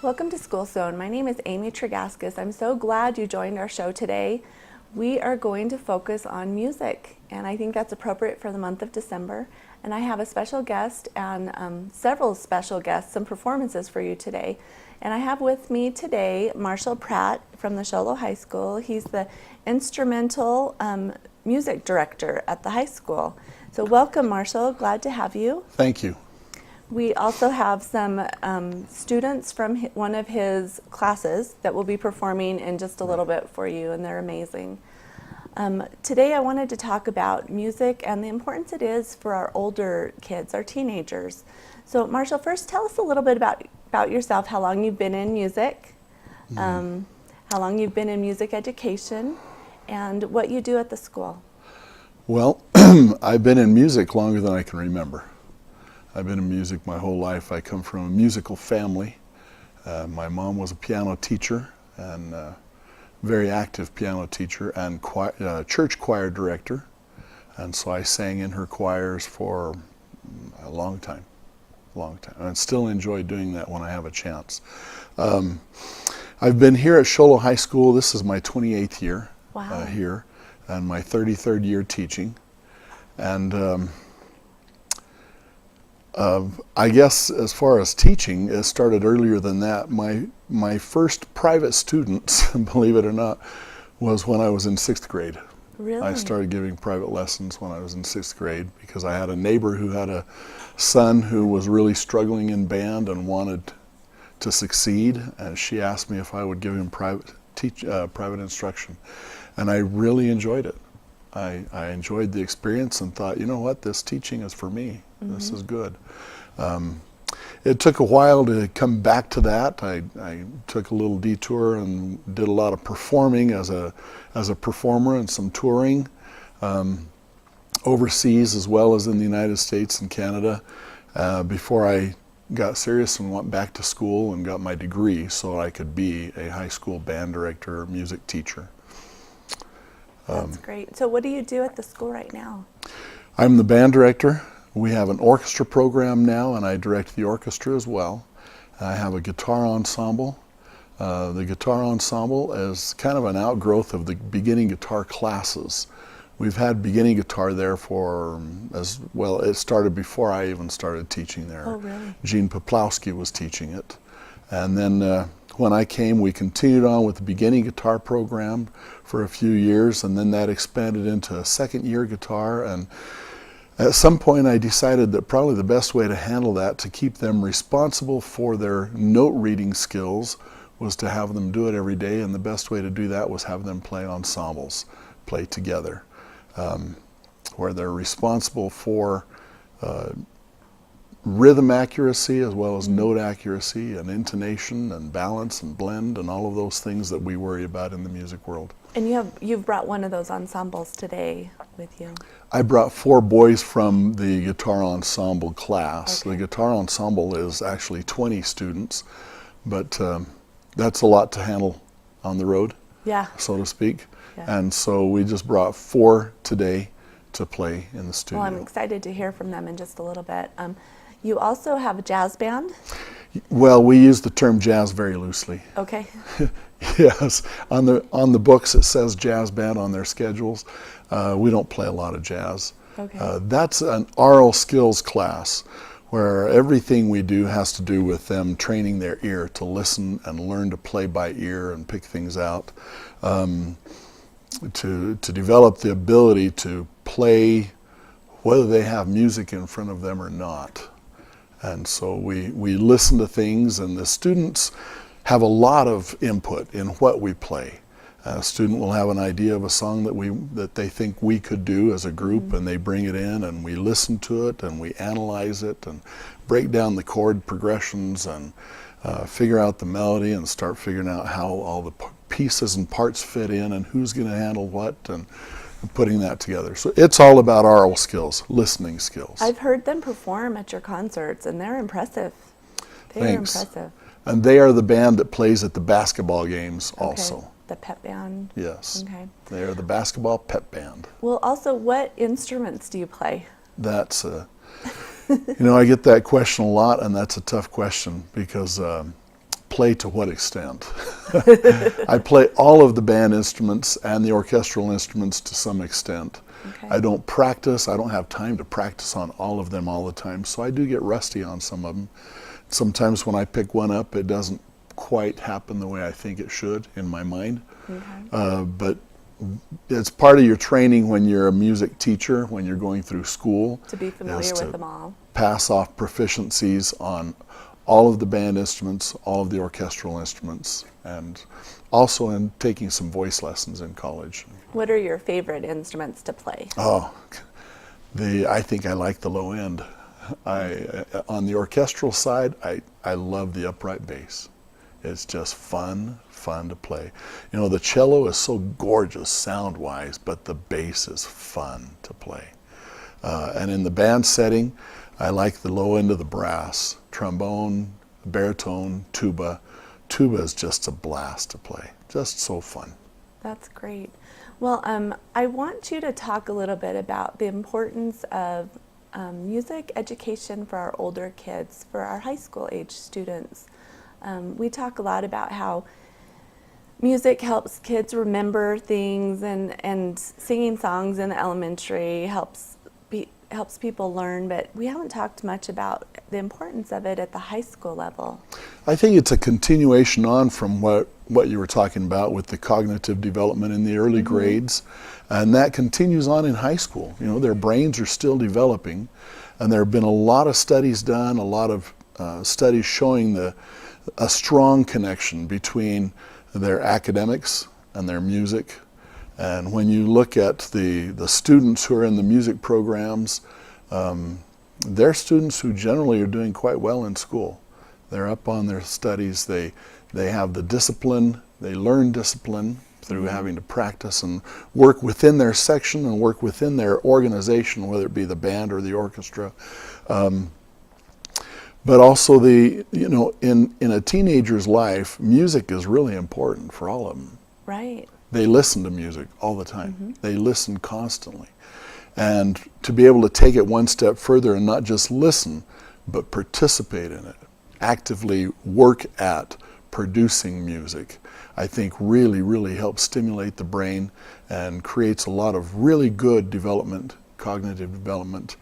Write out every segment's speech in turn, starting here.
Welcome to School Zone. My name is Amie Tregaskes. I'm so glad you joined our show today. We are going to focus on music, and I think that's appropriate for the month of December. And I have a special guest and several special guests, some performances for you today. And I have with me today Marshal Pratt from the Show Low High School. He's the instrumental music director at the high school. So welcome, Marshal. Glad to have you. Thank you. We also have some students from one of his classes that will be performing in just a little bit for you, and they're amazing. Today I wanted to talk about music and the importance it is for our older kids, our teenagers. So Marshal, first tell us a little bit about yourself, how long you've been in music, how long you've been in music education, and what you do at the school. Well, I've been in music longer than I can remember. I've been in music my whole life. I come from a musical family. My mom was a piano teacher, and very active piano teacher, and church choir director. And so I sang in her choirs for a long time. And still enjoy doing that when I have a chance. I've been here at Show Low High School. This is my 28th year here, and my 33rd year teaching. And I guess as far as teaching, it started earlier than that. My first private students, believe it or not, was when I was in 6th grade. Really? I started giving private lessons when I was in 6th grade because I had a neighbor who had a son who was really struggling in band and wanted to succeed, and she asked me if I would give him private instruction, and I really enjoyed it. I enjoyed the experience and thought, you know what, this teaching is for me. Mm-hmm. This is good. It took a while to come back to that. I took a little detour and did a lot of performing as a performer and some touring overseas as well as in the United States and Canada before I got serious and went back to school and got my degree so I could be a high school band director or music teacher. That's great. So what do you do at the school right now? I'm the band director. We have an orchestra program now, and I direct the orchestra as well. I have a guitar ensemble. The guitar ensemble is kind of an outgrowth of the beginning guitar classes. We've had beginning guitar there for, as well, it started before I even started teaching there. Oh, really? Gene Poplowski was teaching it. And then when I came, we continued on with the beginning guitar program for a few years, and then that expanded into a second year guitar. And at some point I decided that probably the best way to handle that, to keep them responsible for their note reading skills, was to have them do it every day, and the best way to do that was have them play ensembles, play together, where they're responsible for rhythm accuracy as well as note accuracy and intonation and balance and blend and all of those things that we worry about in the music world. And you've brought one of those ensembles today with you. I brought 4 boys from the guitar ensemble class. Okay. The guitar ensemble is actually 20 students, but that's a lot to handle on the road, so to speak. Yeah. And so we just brought 4 today to play in the studio. Well, I'm excited to hear from them in just a little bit. You also have a jazz band? Well, we use the term jazz very loosely. Okay. Yes, on the books it says jazz band on their schedules. We don't play a lot of jazz. Okay. That's an oral skills class where everything we do has to do with them training their ear to listen and learn to play by ear and pick things out, to develop the ability to play whether they have music in front of them or not. And so we listen to things, and the students have a lot of input in what we play. A student will have an idea of a song that they think we could do as a group, mm-hmm. and they bring it in, and we listen to it, and we analyze it, and break down the chord progressions, and figure out the melody, and start figuring out how all the pieces and parts fit in, and who's going to handle what, and putting that together. So it's all about oral skills, listening skills. I've heard them perform at your concerts, and they're impressive. They're impressive. And they are the band that plays at the basketball games also. The pep band? Yes. Okay. They are the basketball pep band. Well, also, what instruments do you play? That's I get that question a lot, and that's a tough question because play to what extent? I play all of the band instruments and the orchestral instruments to some extent. Okay. I don't practice. I don't have time to practice on all of them all the time, so I do get rusty on some of them. Sometimes when I pick one up, it doesn't quite happen the way I think it should in my mind. Okay. But it's part of your training when you're a music teacher, when you're going through school. To be familiar with them all. Pass off proficiencies on all of the band instruments, all of the orchestral instruments, and also in taking some voice lessons in college. What are your favorite instruments to play? Oh, I think I like the low end. On the orchestral side, I love the upright bass. It's just fun to play. You know, the cello is so gorgeous sound-wise, but the bass is fun to play. And in the band setting, I like the low end of the brass, trombone, baritone, tuba. Tuba is just a blast to play, just so fun. That's great. Well, I want you to talk a little bit about the importance of music education for our older kids, for our high school age students. We talk a lot about how music helps kids remember things, and singing songs in elementary helps people learn, but we haven't talked much about the importance of it at the high school level. I think it's a continuation on from what you were talking about with the cognitive development in the early grades, and that continues on in high school. You know, their brains are still developing, and there have been a lot of studies done, a lot of studies showing a strong connection between their academics and their music. And when you look at the students who are in the music programs, they're students who generally are doing quite well in school. They're up on their studies, they have the discipline, they learn discipline through having to practice and work within their section and work within their organization, whether it be the band or the orchestra. But also in a teenager's life, music is really important for all of them. Right. They listen to music all the time. They listen constantly. And to be able to take it one step further and not just listen, but participate in it, actively work at producing music, I think really, really helps stimulate the brain and creates a lot of really good development, cognitive development.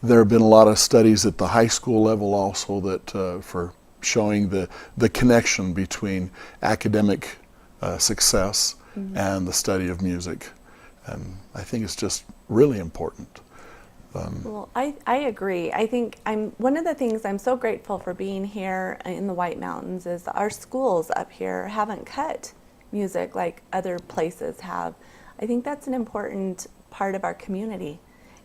There have been a lot of studies at the high school level also that for showing the connection between academic success and the study of music. And I think it's just really important. Well, I agree. I think one of the things I'm so grateful for being here in the White Mountains is our schools up here haven't cut music like other places have. I think that's an important part of our community,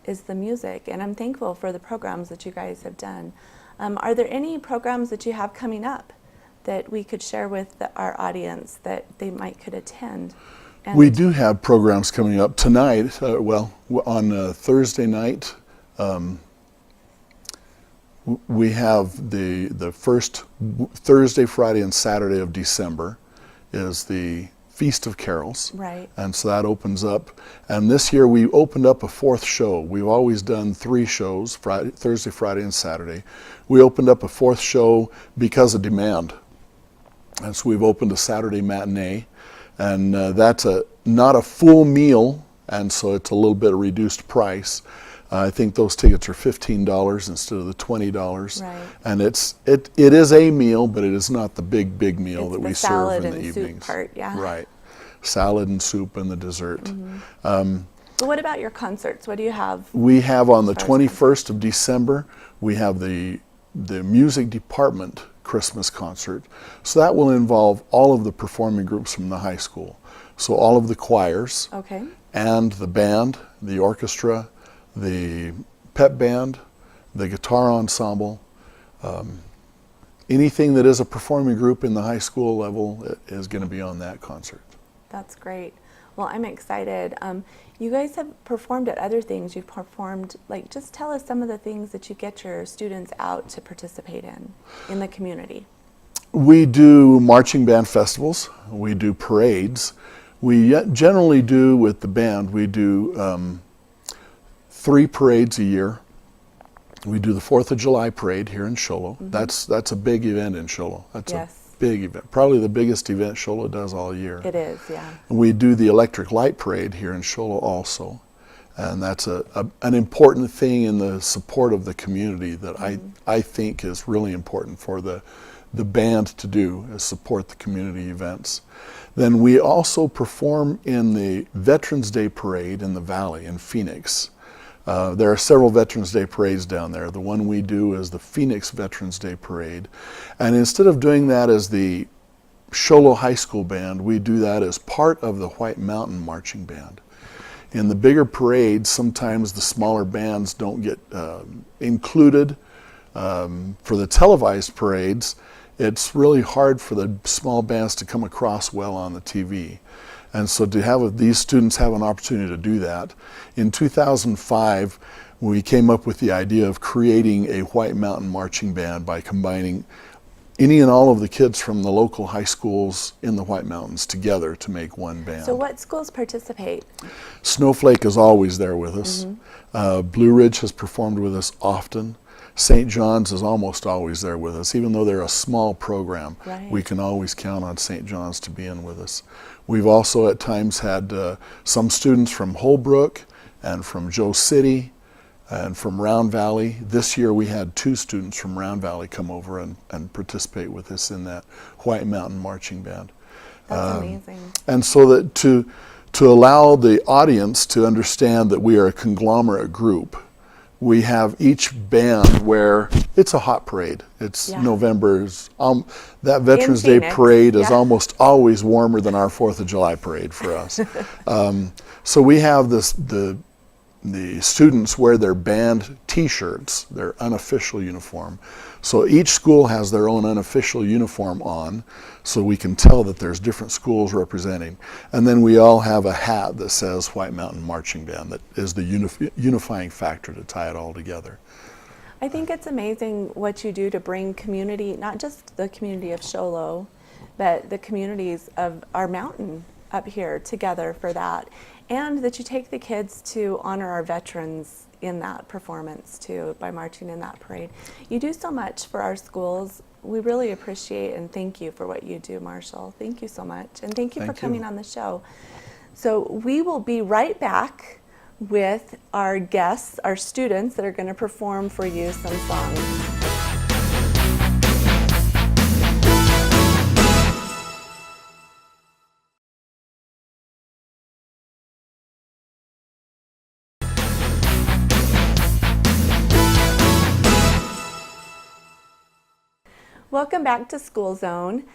is the music, and I'm thankful for the programs that you guys have done. Are there any programs that you have coming up that we could share with our audience that they could attend? And we do have programs coming up tonight. On Thursday night, we have the first Thursday, Friday, and Saturday of December is the Feast of Carols. Right. And so that opens up. And this year we opened up a fourth show. We've always done 3 shows, Thursday, Friday, and Saturday. We opened up a fourth show because of demand. And so we've opened a Saturday matinee. And that's not a full meal, and so it's a little bit of reduced price. I think those tickets are $15 instead of the $20. Right. And it is a meal, but it is not the big meal It's that the we serve salad in the and evenings. soup part, yeah. Right. Salad and soup and the dessert. So what about your concerts? What do you have? We have on the as far as 21st of December, we have the music department Christmas concert. So that will involve all of the performing groups from the high school. So all of the choirs Okay. and the band, the orchestra, the pep band, the guitar ensemble, anything that is a performing group in the high school level is going to be on that concert. That's great. Well, I'm excited. You guys have performed at other things. You've performed, just tell us some of the things that you get your students out to participate in the community. We do marching band festivals. We do parades. We generally do, with the band, we do 3 parades a year. We do the 4th of July parade here in Show Low. That's a big event in Show Low. That's Yes. a big event. Probably the biggest event Show Low does all year. It is, yeah. And we do the electric light parade here in Show Low also. And that's an important thing in the support of the community that I think is really important for the band to do, is support the community events. Then we also perform in the Veterans Day Parade in the Valley in Phoenix. There are several Veterans Day parades down there. The one we do is the Phoenix Veterans Day Parade. And instead of doing that as the Show Low High School Band, we do that as part of the White Mountain Marching Band. In the bigger parades, sometimes the smaller bands don't get included. For the televised parades, it's really hard for the small bands to come across well on the TV. And so to have these students have an opportunity to do that. In 2005, we came up with the idea of creating a White Mountain Marching Band by combining any and all of the kids from the local high schools in the White Mountains together to make one band. So what schools participate? Snowflake is always there with us. Blue Ridge has performed with us often. St. John's is almost always there with us. Even though they're a small program, Right. we can always count on St. John's to be in with us. We've also at times had some students from Holbrook and from Joe City and from Round Valley. This year we had 2 students from Round Valley come over and participate with us in that White Mountain Marching Band. That's amazing. And so that to allow the audience to understand that we are a conglomerate group, we have each band where it's a hot parade. It's Yeah. November's, that Veterans Day Phoenix, parade is yeah. almost always warmer than our 4th of July parade for us. So we have the students wear their band t-shirts, their unofficial uniform. So each school has their own unofficial uniform on, so we can tell that there's different schools representing. And then we all have a hat that says White Mountain Marching Band that is the unifying factor to tie it all together. I think it's amazing what you do to bring community, not just the community of Show Low, but the communities of our mountain up here together for that. And that you take the kids to honor our veterans in that performance too, by marching in that parade. You do so much for our schools. We really appreciate and thank you for what you do, Marshall. Thank you so much. And thank you for Thank coming you. on the show. So we will be right back with our guests, our students that are going to perform for you some songs. Welcome back to School Zone.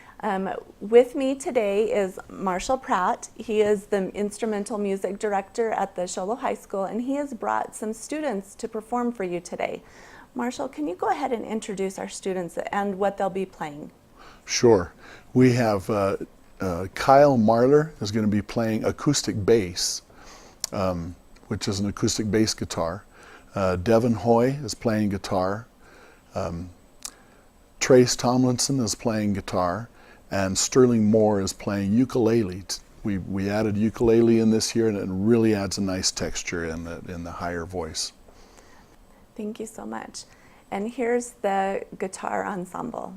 With me today is Marshal Pratt. He is the instrumental music director at the Show Low High School, and he has brought some students to perform for you today. Marshall, can you go ahead and introduce our students and what they'll be playing? Sure. We have Kyle Marler is going to be playing acoustic bass, which is an acoustic bass guitar. Devin Hoy is playing guitar. Trace Tomlinson is playing guitar, and Sterling Moore is playing ukulele. We added ukulele in this year, and it really adds a nice texture in the higher voice. Thank you so much. And here's the guitar ensemble.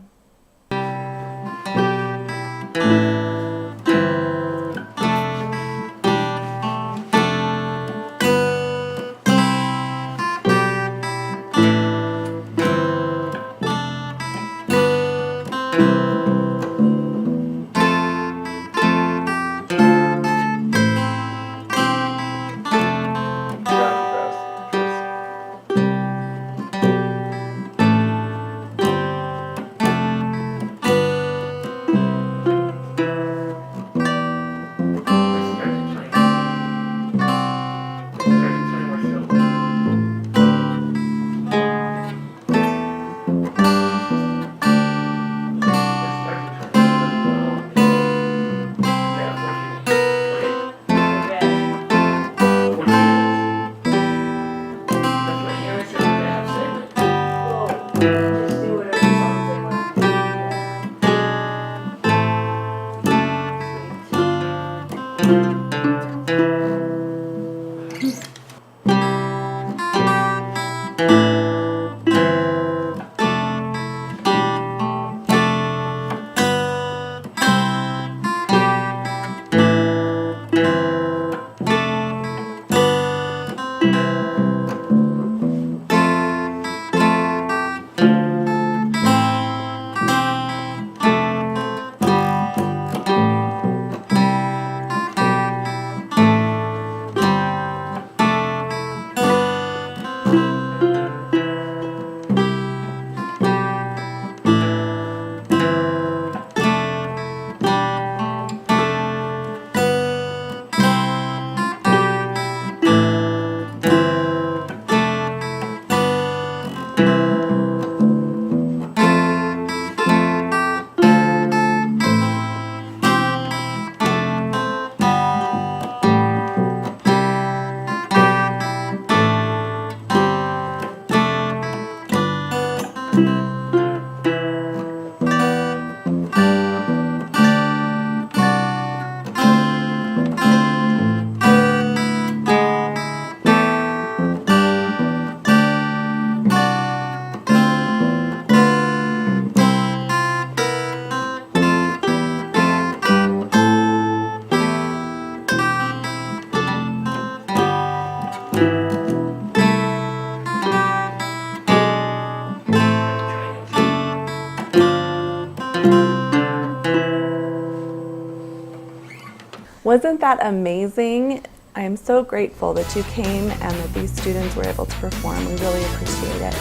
Wasn't that amazing? I am so grateful that you came and that these students were able to perform. We really appreciate it.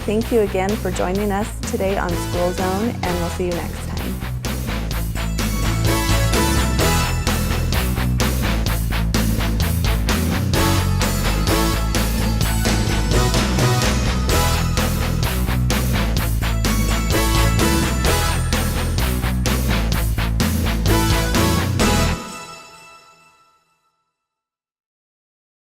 Thank you again for joining us today on School Zone, and we'll see you next time.